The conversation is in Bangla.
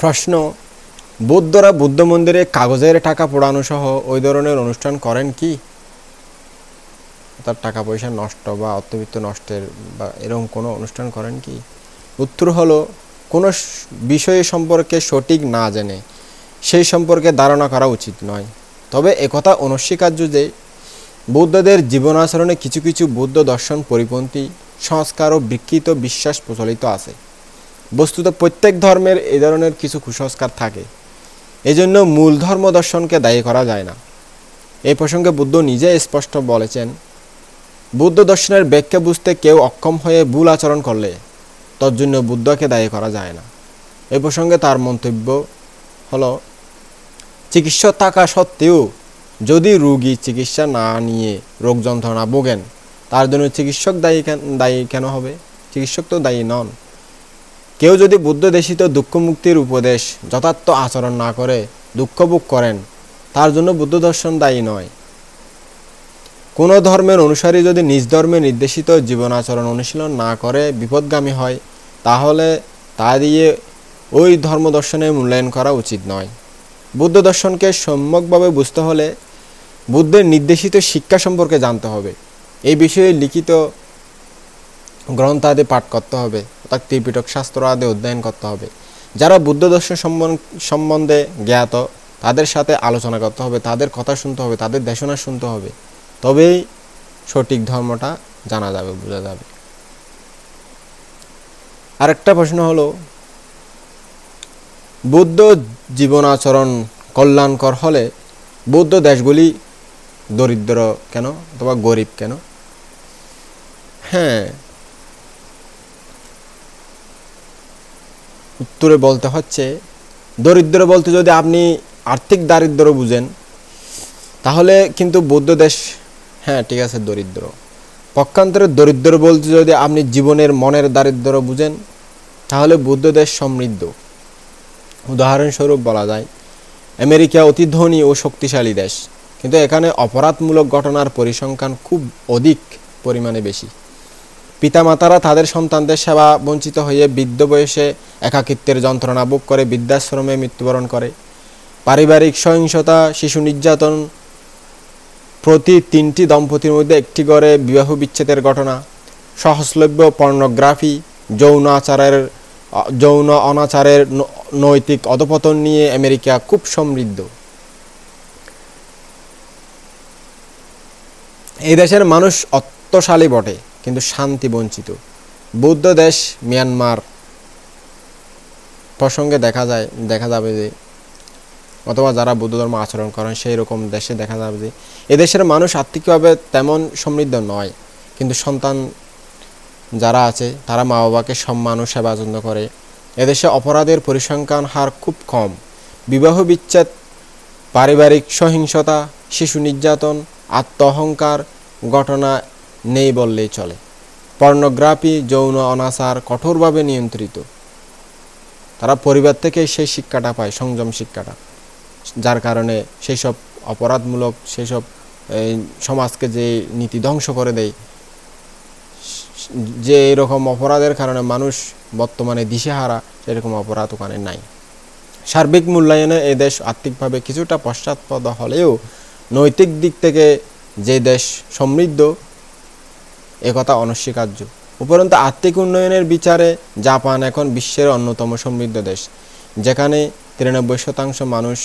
প্রশ্ন, বৌদ্ধরা বুদ্ধ মন্দিরে কাগজের টাকা পোড়ানো সহ ওই ধরনের অনুষ্ঠান করেন কি? তার টাকা পয়সা নষ্ট বা অর্থবিত্ত নষ্টের বা এরকম কোনো অনুষ্ঠান করেন কি? উত্তর হলো, কোনো বিষয় সম্পর্কে সঠিক না জেনে সেই সম্পর্কে ধারণা করা উচিত নয়। তবে একথা অনস্বীকার্য যে বৌদ্ধদের জীবন আচরণে কিছু কিছু বৌদ্ধ দর্শন পরিপন্থী সংস্কার ও বিকৃত বিশ্বাস প্রচলিত আছে। বস্তুত প্রত্যেক ধর্মের এই ধরনের কিছু কুসংস্কার থাকে, এজন্য মূল ধর্ম দর্শনকে দায়ী করা যায় না। এই প্রসঙ্গে বুদ্ধ নিজে স্পষ্ট বলেছেন, বৌদ্ধ দর্শনের ব্যাখ্যা বুঝতে কেউ অক্ষম হয়ে ভুল আচরণ করলে তজ্জন্য বুদ্ধকে দায়ী করা যায় না। এই প্রসঙ্গে তার মন্তব্য হলো, চিকিৎসক থাকা সত্ত্বেও যদি রোগী চিকিৎসা না নিয়ে রোগ যন্ত্রণা ভোগেন, তার জন্য চিকিৎসক দায়ী কেন হবে? চিকিৎসক তো দায়ী নন। কেউ যদি বুদ্ধদেশিত দুঃখ মুক্তির উপদেশ যথার্থ আচরণ না করে দুঃখ ভোগ করেন, তার জন্য বুদ্ধ দর্শন দায়ী নয়। কোনো ধর্মের অনুসারী যদি নিজ ধর্মে নির্দেশিত জীবন আচরণ অনুশীলন না করে বিপদগামী হয়, তাহলে তা দিয়ে ওই ধর্ম দর্শনের মূল্যায়ন করা উচিত নয়। বুদ্ধ দর্শনকে সম্যকভাবে বুঝতে হলে বুদ্ধের নির্দেশিত শিক্ষা সম্পর্কে জানতে হবে। এই বিষয়ে লিখিত গ্রন্থ আদি পাঠ করতে হবে, অর্থাৎ ত্রিপিটক শাস্ত্র আদি অধ্যয়ন করতে হবে। যারা বুদ্ধ দর্শন সম্বন্ধে জ্ঞাত তাদের সাথে আলোচনা করতে হবে, তাদের কথা শুনতে হবে, তাদের দেশনা শুনতে হবে, তবেই সঠিক ধর্মটা জানা যাবে, বোঝা যাবে। আরেকটা প্রশ্ন হলো, বৌদ্ধ জীবন আচরণ কল্যাণকর হলে বৌদ্ধ দেশগুলি দরিদ্র কেন অথবা গরিব কেন? হ্যাঁ, উত্তরে বলতে হচ্ছে, দরিদ্র বলতে যদি আপনি আর্থিক দারিদ্র বুঝেন তাহলে কিন্তু বৌদ্ধ দেশ, হ্যাঁ ঠিক আছে, দরিদ্র। পক্ষান্তরে দরিদ্র বলতে যদি আপনি জীবনের মনের দারিদ্র বুঝেন তাহলে বৌদ্ধ দেশ সমৃদ্ধ। উদাহরণস্বরূপ বলা যায়, আমেরিকা অতি ধনী ও শক্তিশালী দেশ, কিন্তু এখানে অপরাধমূলক ঘটনার পরিসংখ্যান খুব অধিক পরিমাণে বেশি। পিতামাতারা তাদের সন্তানদের সেবা বঞ্চিত হয়ে বৃদ্ধ বয়সে একাকিত্বের যন্ত্রণা ভোগ করে বৃদ্ধাশ্রমে মৃত্যুবরণ করে। পারিবারিক সহিংসতা, শিশু নির্যাতন, প্রতি 3টি দম্পতির মধ্যে একটি ঘরে বিবাহ বিচ্ছেদের ঘটনা, সহজলভ্য পর্নোগ্রাফি, যৌন অনাচারের নৈতিক অধপতন নিয়ে আমেরিকা খুব সমৃদ্ধ। এই দেশের মানুষ অর্থশালী বটে, কিন্তু শান্তি বঞ্চিত। বৌদ্ধ দেশ মিয়ানমার প্রসঙ্গে দেখা যাবে যে, অথবা যারা বৌদ্ধ ধর্ম আচরণ করেন সেই রকম দেশে দেখা যাবে যে এদেশের মানুষ আর্থিকভাবে তেমন সমৃদ্ধ নয়, কিন্তু সন্তান যারা আছে তারা মা বাবাকে সম্মান ও সেবা যত্ন করে। এদেশে অপরাধের পরিসংখ্যান হার খুব কম। বিবাহ বিচ্ছেদ, পারিবারিক সহিংসতা, শিশু নির্যাতন, আত্ম অহংকার ঘটনা নেই বললেই চলে। পর্নোগ্রাফি, যৌন অনাচার কঠোরভাবে নিয়ন্ত্রিত। তারা পরিবার থেকে সেই শিক্ষাটা পায়, সংযম শিক্ষাটা, যার কারণে সেই সব অপরাধমূলক, সেই সব সমাজকে যে নীতি ধ্বংস করে দেয়, যে এরকম অপরাধের কারণে মানুষ বর্তমানে দিশেহারা, সেরকম অপরাধ ওখানে নাই। সার্বিক মূল্যায়নে এই দেশ আর্থিকভাবে কিছুটা পশ্চাৎপদ হলেও নৈতিক দিক থেকে যে দেশ সমৃদ্ধ, একথা অনস্বীকার্য। উপরন্তু আর্থিক উন্নয়নের বিচারে জাপান এখন বিশ্বের অন্যতম সমৃদ্ধ দেশ, যেখানে 93% মানুষ